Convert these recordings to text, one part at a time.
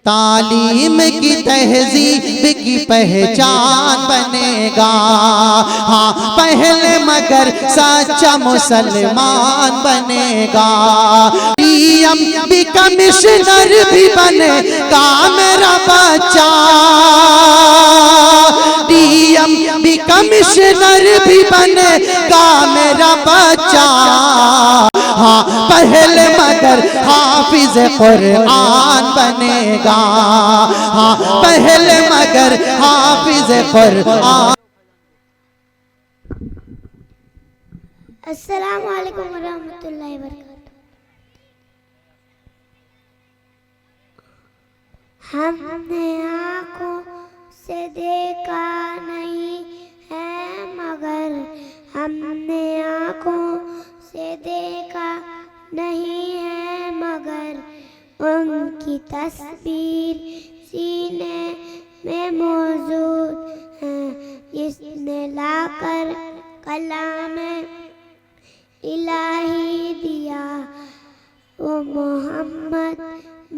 तालीम की तहजीब की पहचान बनेगा। हाँ पहले मगर सच्चा मुसलमान बनेगा। डीएम भी कमिश्नर भी बनेगा मेरा बच्चा। डीएम भी कमिश्नर भी बनेगा मेरा बच्चा। हाँ पहले मगर हाफिज कुरान बनेगा। हाँ पहले मगर हाफिज कुरान। अस्सलामु अलैकुम वरहमतुल्लाहि वबरकातुहू। हमने आँखों से देखा नहीं है मगर हमने आँखों से देखा नहीं है मगर उनकी तस्वीर सीने में मौजूद है। जिसने लाकर कलाम इलाही दिया वो मोहम्मद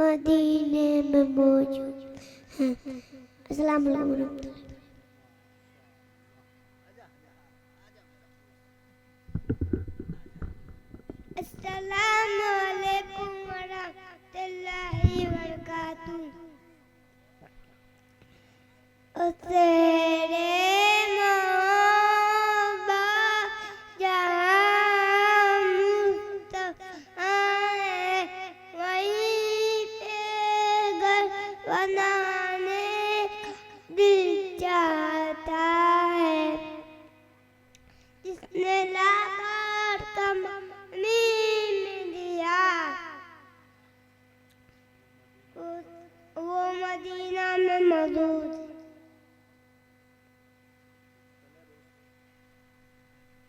मदीने में मौजूद है। अस्सलाम वालेकुम रहमतुल्लाह। अस्सलाम वालेकुम वरहमतुल्लाहि वबरकातुहू। तेरे बनाने दिल चाहता है। जिसने लाकर कमी में दिया वो मदीना में मौजूद